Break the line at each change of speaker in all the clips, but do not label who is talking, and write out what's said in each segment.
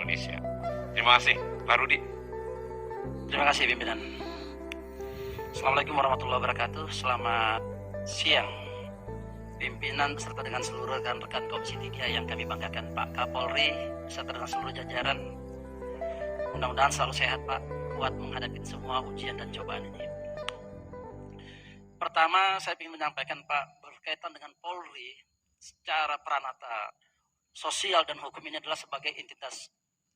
Indonesia. Terima kasih, Pak Rudi.
Terima kasih pimpinan. Assalamualaikum warahmatullahi wabarakatuh. Selamat siang pimpinan beserta dengan seluruh rekan-rekan Komisi 3 yang kami banggakan, Pak Kapolri beserta dengan seluruh jajaran. Mudah-mudahan selalu sehat Pak, kuat menghadapi semua ujian dan cobaan ini. Pertama saya ingin menyampaikan Pak, berkaitan dengan Polri secara peranata sosial dan hukum ini adalah sebagai entitas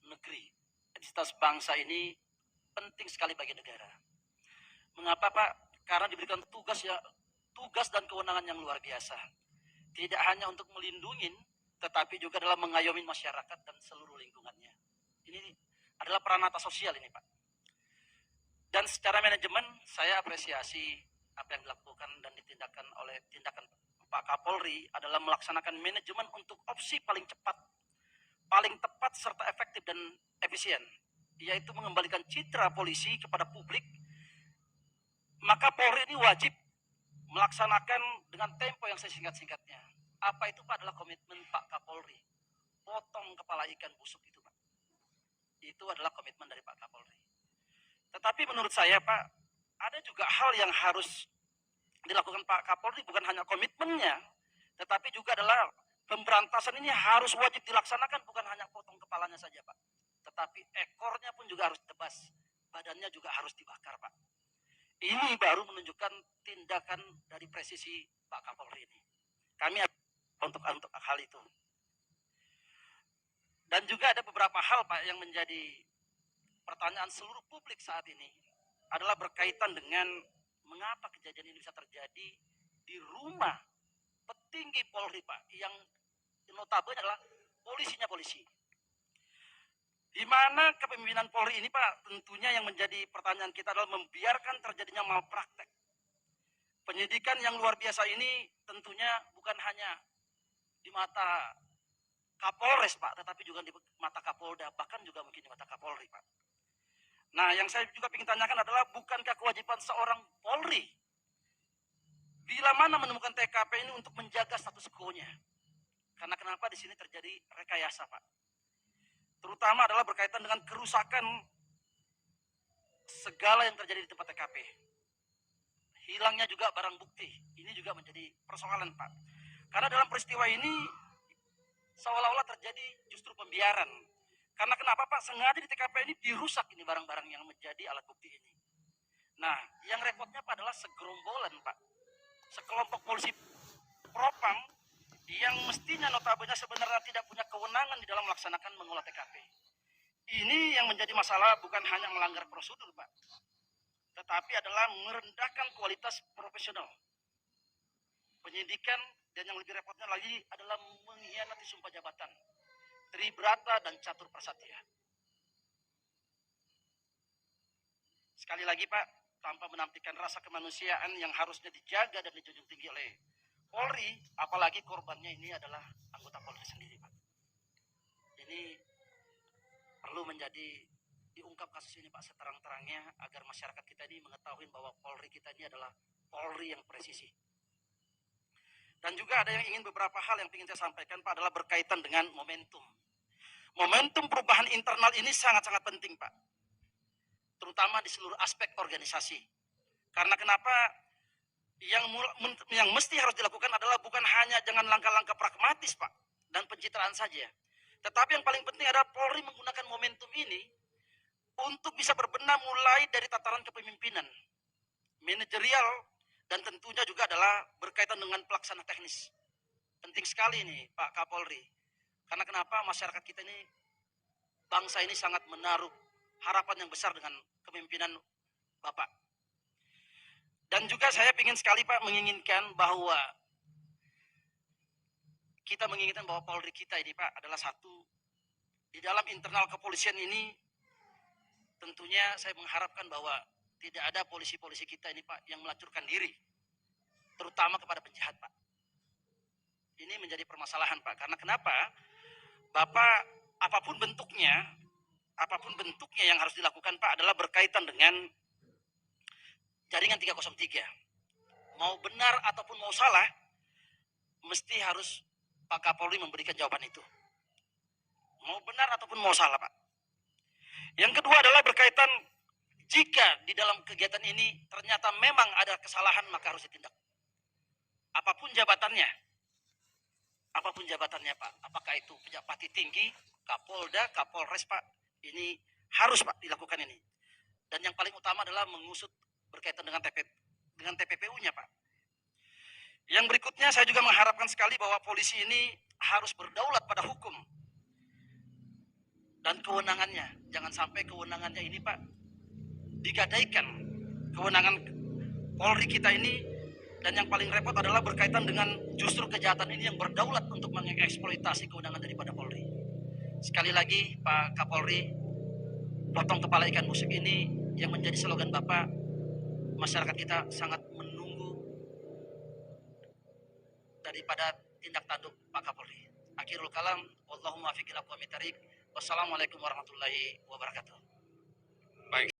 negeri, entitas bangsa ini penting sekali bagi negara. Mengapa Pak? Karena diberikan tugas dan kewenangan yang luar biasa. Tidak hanya untuk melindungi, tetapi juga dalam mengayomi masyarakat dan seluruh lingkungannya. Ini adalah peranata sosial ini Pak. Dan secara manajemen saya apresiasi apa yang dilakukan dan tindakan Pak Kapolri adalah melaksanakan manajemen untuk opsi paling cepat, paling tepat serta efektif dan efisien, yaitu mengembalikan citra polisi kepada publik. Maka Polri ini wajib melaksanakan dengan tempo yang sesingkat-singkatnya. Apa itu Pak? Adalah komitmen Pak Kapolri. Potong kepala ikan busuk itu Pak. Itu adalah komitmen dari Pak Kapolri. Tetapi menurut saya Pak, ada juga hal yang harus dilakukan Pak Kapolri, bukan hanya komitmennya, tetapi juga adalah pemberantasan ini harus wajib dilaksanakan, bukan hanya potong kepalanya saja Pak, tetapi ekornya pun juga harus ditebas, badannya juga harus dibakar Pak. Ini baru menunjukkan tindakan dari presisi Pak Kapolri ini. Kami untuk hal itu. Dan juga ada beberapa hal Pak yang menjadi pertanyaan seluruh publik saat ini adalah berkaitan dengan mengapa kejadian ini bisa terjadi di rumah petinggi Polri Pak, yang notabene adalah polisi. Di mana kepemimpinan Polri ini Pak, tentunya yang menjadi pertanyaan kita adalah membiarkan terjadinya malpraktek. Penyidikan yang luar biasa ini tentunya bukan hanya di mata Kapolres Pak, tetapi juga di mata Kapolda, bahkan juga mungkin di mata Kapolri Pak. Nah, yang saya juga ingin tanyakan adalah, bukankah kewajiban seorang Polri bila mana menemukan TKP ini untuk menjaga status quo-nya? Karena kenapa di sini terjadi rekayasa Pak? Terutama adalah berkaitan dengan kerusakan segala yang terjadi di tempat TKP. Hilangnya juga barang bukti, ini juga menjadi persoalan Pak. Karena dalam peristiwa ini seolah-olah terjadi justru pembiaran. Karena kenapa Pak? Sengaja di TKP ini dirusak ini barang-barang yang menjadi alat bukti ini. Nah, yang repotnya Pak adalah segerombolan Pak, sekelompok polisi propam yang mestinya notabene sebenarnya tidak punya kewenangan di dalam melaksanakan mengolah TKP. Ini yang menjadi masalah, bukan hanya melanggar prosedur Pak, tetapi adalah merendahkan kualitas profesional penyidikan, dan yang lebih repotnya lagi adalah mengkhianati sumpah jabatan, tribrata dan catur prasatya. Sekali lagi Pak, tanpa menampilkan rasa kemanusiaan yang harusnya dijaga dan dijunjung tinggi oleh Polri, apalagi korbannya ini adalah anggota Polri sendiri Pak. Ini perlu diungkap kasus ini Pak seterang-terangnya, agar masyarakat kita ini mengetahui bahwa Polri kita ini adalah Polri yang presisi. Dan juga ada yang ingin beberapa hal yang ingin saya sampaikan Pak, adalah berkaitan dengan momentum. Momentum perubahan internal ini sangat-sangat penting Pak, terutama di seluruh aspek organisasi. Karena kenapa? Yang mesti harus dilakukan adalah bukan hanya dengan langkah-langkah pragmatis Pak dan pencitraan saja, tetapi yang paling penting adalah Polri menggunakan momentum ini untuk bisa berbenah mulai dari tataran kepemimpinan, manajerial, dan tentunya juga adalah berkaitan dengan pelaksana teknis. Penting sekali ini Pak Kapolri. Karena kenapa? Masyarakat kita ini, bangsa ini sangat menaruh harapan yang besar dengan kepemimpinan Bapak. Dan juga saya ingin sekali Pak menginginkan bahwa Polri kita ini Pak adalah satu. Di dalam internal kepolisian ini tentunya saya mengharapkan bahwa tidak ada polisi-polisi kita ini Pak yang melacurkan diri, terutama kepada penjahat Pak. Ini menjadi permasalahan Pak. Karena kenapa? Bapak, apapun bentuknya yang harus dilakukan Pak adalah berkaitan dengan jaringan 303. Mau benar ataupun mau salah, mesti harus Pak Kapolri memberikan jawaban itu. Mau benar ataupun mau salah Pak. Yang kedua adalah berkaitan jika di dalam kegiatan ini ternyata memang ada kesalahan maka harus ditindak. Apapun jabatannya. Apapun jabatannya Pak. Apakah itu pejabat tinggi, Kapolda, Kapolres Pak. Ini harus Pak dilakukan ini. Dan yang paling utama adalah mengusut berkaitan dengan TPPU-nya Pak. Yang berikutnya saya juga mengharapkan sekali bahwa polisi ini harus berdaulat pada hukum dan kewenangannya. Jangan sampai kewenangannya ini Pak digadaikan. Kewenangan Polri kita ini, dan yang paling repot adalah berkaitan dengan justru kejahatan ini yang berdaulat untuk mengeksploitasi kewenangan daripada Polri. Sekali lagi Pak Kapolri, potong kepala ikan busuk ini yang menjadi slogan Bapak, masyarakat kita sangat menunggu daripada tindak tanduk Pak Kapolri. Akhirul kalam, wallahumma fiqil aqwamit thariq. Wassalamualaikum warahmatullahi wabarakatuh.
Baik.